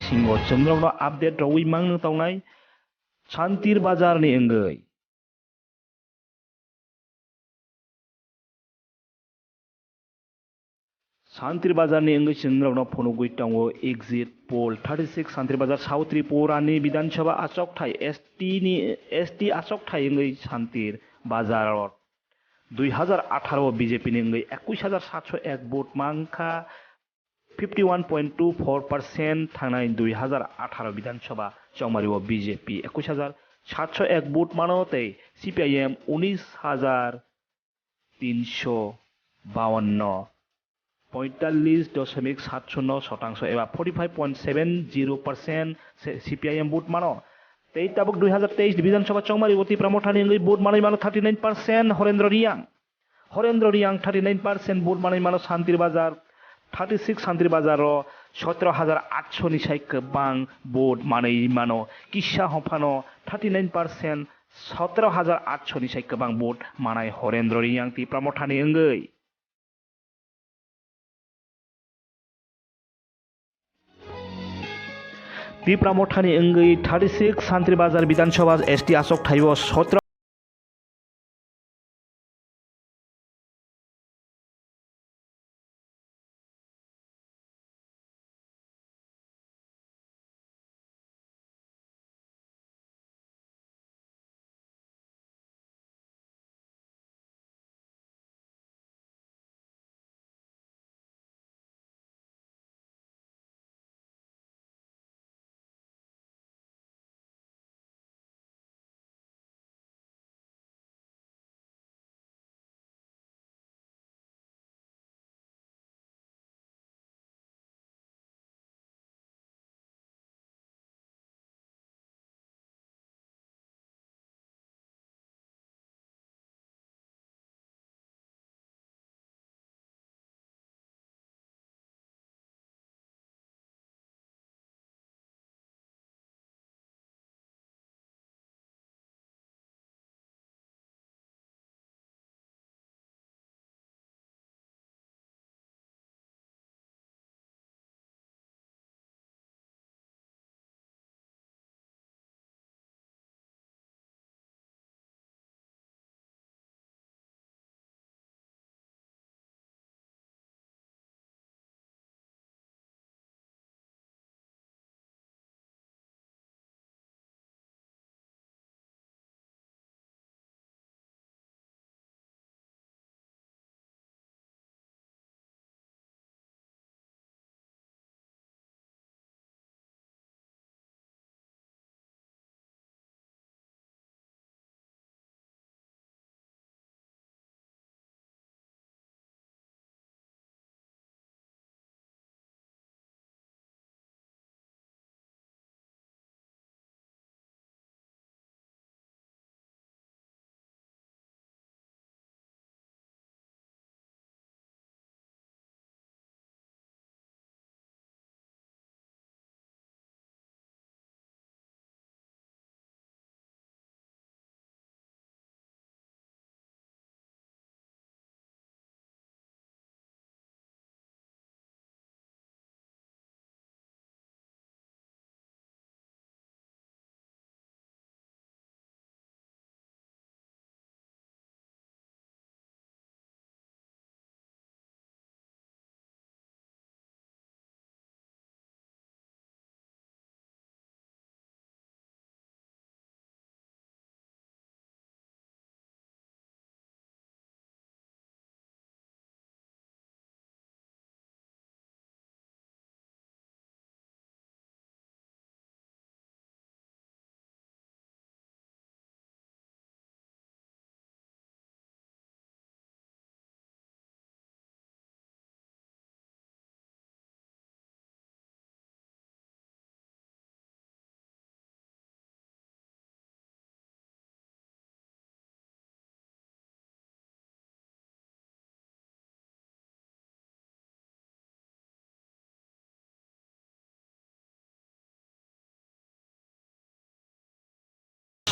singo chumrokno update rawi mangno tongnai Shantir Bazar ni enggai. Shantir Bazar ni enggai chumrokno phonogui tongo exit poll 36 Shantir Bazar South Tripura ni Bidhan Sabha achok thai ST achok thai enggai Shantir Bazar 2018 BJP ni enggai 21701 vote মাংখা 51.24% থানায় 2018 বিধানসভা চৌমারিও BJP 21701 vote মানতে CPIM 19352 45.70% এবার 45.70% CPIM vote মানো তেই তাবক 2023 বিধানসভা চৌমারি অতি প্রমোঠানি vote মানাই মানো 39% হরেন্দ্র রিয়াং 39% ভোট মানাই মানো শান্তির বাজার 36 Shantir Bazar 17,800 ni sai kebang vote manai mano Kisha Hopano 39% 17,800 ni sai kebang vote manai Horendro Riyang ti pramothani enggai. Ti pramothani enggai 36 Shantir Bazar Bidhan Sabha ST Ashok Thaibo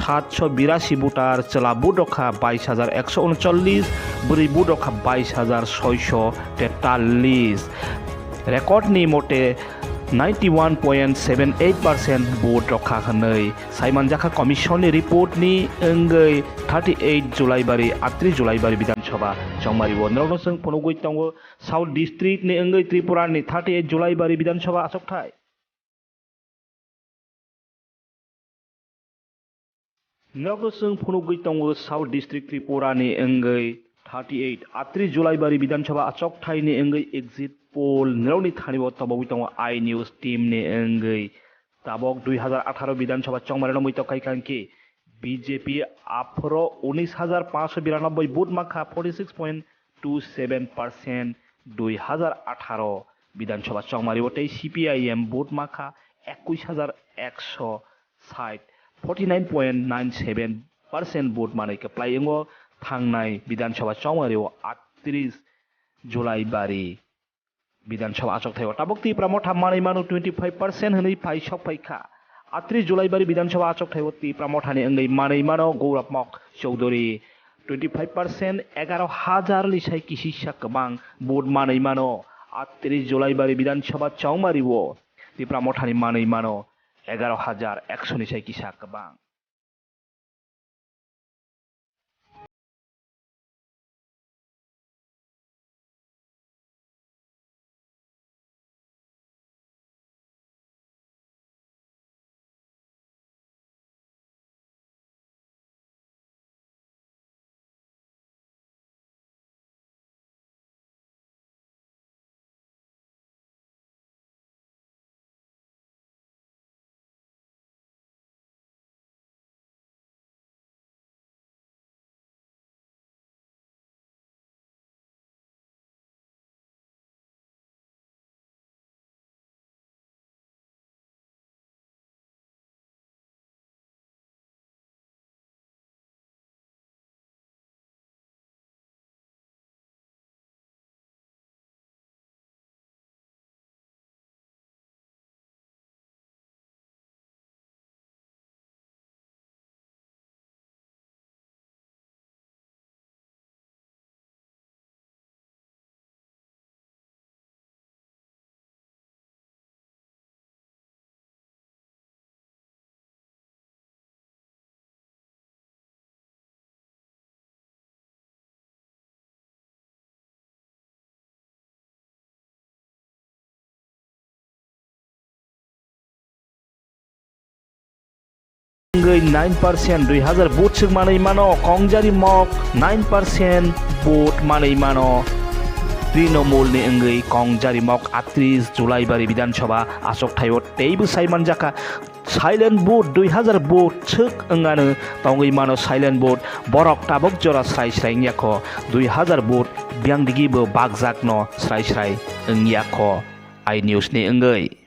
17782 voter চলা vote রক্ষা 22,139 বুড়ি vote রক্ষা 22,643 record নি মতে 91.78% vote रखा खनै साइमानजाखा कमिशननि रिपोर्टनि अंगै 38 जुलाइबारि 38 जुलाइबारि विधानसभा चौमारि वनरावनो जों फनुगै तंगो south district नि अंगै त्रिपुरानि 38 जुलाइबारि विधानसभा आसोगथाय नरावनो जों फनुगै तंगो साउथ डिस्ट्रिक्ट त्रिपुरानि अंगै 38 जुलाइबारि विधानसभा आसोगथायनि अंगै एग्जिट पोल नरावनि थानिबो तबोगै तंगो आई न्यूज टीम नि अंगै ताबक 2018 विधानसभा चौमारिनो मैतकाय कांकी बीजेपी आफरो 19,592 वोट माखा 46.27% 2018 विधानसभा चौमारिबो तै सीपीआईएम वोट माखा 21,160 49.97% वोट मानैके प्लाइंगो थांनाय विधानसभा चौमारिओ 38 जुलाइबारि विधानसभा आसोगथाय ताबक प्रामथा मानै मानो 25% हनै फाइसक फाइखा 38 जुलाइबारि विधानसभा आसोगथाय प्रामथानि अंगै मानै मानो गौरबमक चौधरी 25% 11,000 लिसाय किसिसा गोबां वोट मानै मानो 38 जुलाइबारि विधानसभा चौमारिओ प्रामथानि मानै मानो 11,100 लिसाय किसा गोबां अंगै 9% 2000 वोट सग मानै मानो कंजारी मक 9% वोट मानै मानो तृणमूल नि अंगै कंजारी मक 38 जुलाइबारि विधानसभा आसोगथायो तेबो साइमानजाखा साइलेंट वोट 2000 वोट सग अंगानो तंगै मानो साइलेंट वोट बरक ताबक जरा स्राय स्राय याखो 2000 वोट ब्यांगदिगिबो बागजाकनो स्राय स्राय याखो आई न्यूज नि अंगै